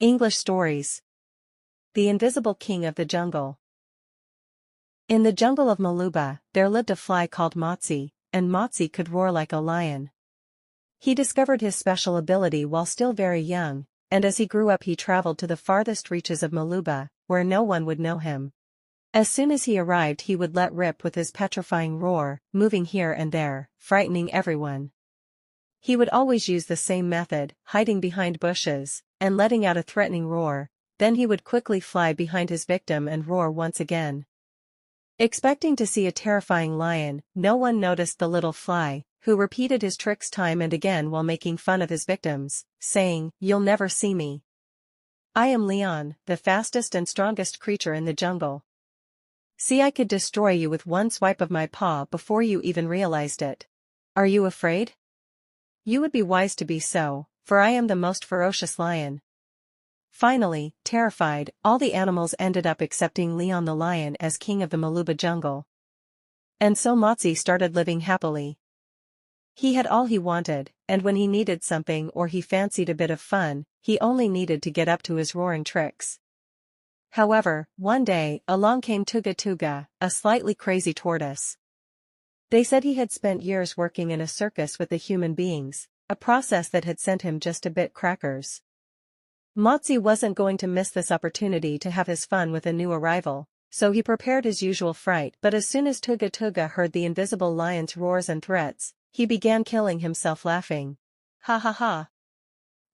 English stories. The Invisible King of the Jungle. In the jungle of Maluba, there lived a fly called Motsi, and Motsi could roar like a lion. He discovered his special ability while still very young, and as he grew up he traveled to the farthest reaches of Maluba, where no one would know him. As soon as he arrived he would let rip with his petrifying roar, moving here and there, frightening everyone. He would always use the same method, hiding behind bushes, and letting out a threatening roar, then he would quickly fly behind his victim and roar once again. Expecting to see a terrifying lion, no one noticed the little fly, who repeated his tricks time and again while making fun of his victims, saying, "You'll never see me. I am Leon, the fastest and strongest creature in the jungle. See, I could destroy you with one swipe of my paw before you even realized it. Are you afraid? You would be wise to be so, for I am the most ferocious lion." Finally, terrified, all the animals ended up accepting Leon the lion as king of the Maluba jungle. And so Motsi started living happily. He had all he wanted, and when he needed something or he fancied a bit of fun, he only needed to get up to his roaring tricks. However, one day, along came Tuga Tuga, a slightly crazy tortoise. They said he had spent years working in a circus with the human beings, a process that had sent him just a bit crackers. Motsi wasn't going to miss this opportunity to have his fun with a new arrival, so he prepared his usual fright. But as soon as Tuga Tuga heard the invisible lion's roars and threats, he began killing himself laughing. Ha ha ha!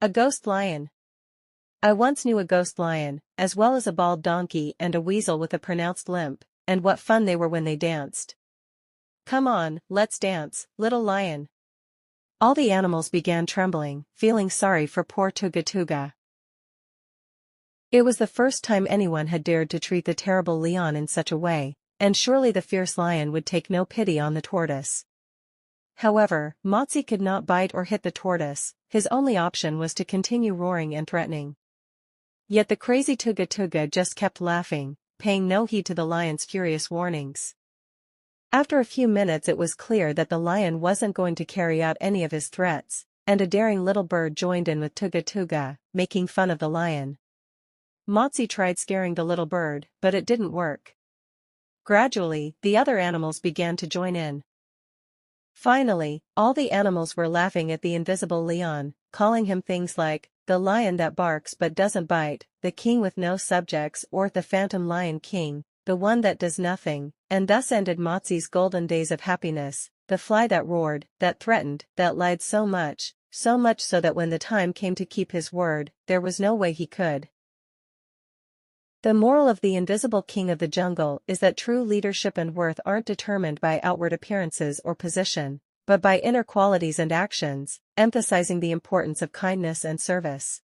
A ghost lion! I once knew a ghost lion, as well as a bald donkey and a weasel with a pronounced limp, and what fun they were when they danced. Come on, let's dance, little lion. All the animals began trembling, feeling sorry for poor Tuga Tuga. It was the first time anyone had dared to treat the terrible Leon in such a way, and surely the fierce lion would take no pity on the tortoise. However, Motsi could not bite or hit the tortoise, his only option was to continue roaring and threatening. Yet the crazy Tuga Tuga just kept laughing, paying no heed to the lion's furious warnings. After a few minutes it was clear that the lion wasn't going to carry out any of his threats, and a daring little bird joined in with Tuga Tuga, making fun of the lion. Motsi tried scaring the little bird, but it didn't work. Gradually, the other animals began to join in. Finally, all the animals were laughing at the invisible Leon, calling him things like, the lion that barks but doesn't bite, the king with no subjects, or the phantom lion king, the one that does nothing, and thus ended Motsi's golden days of happiness, the fly that roared, that threatened, that lied so much so that when the time came to keep his word, there was no way he could. The moral of the Invisible King of the Jungle is that true leadership and worth aren't determined by outward appearances or position, but by inner qualities and actions, emphasizing the importance of kindness and service.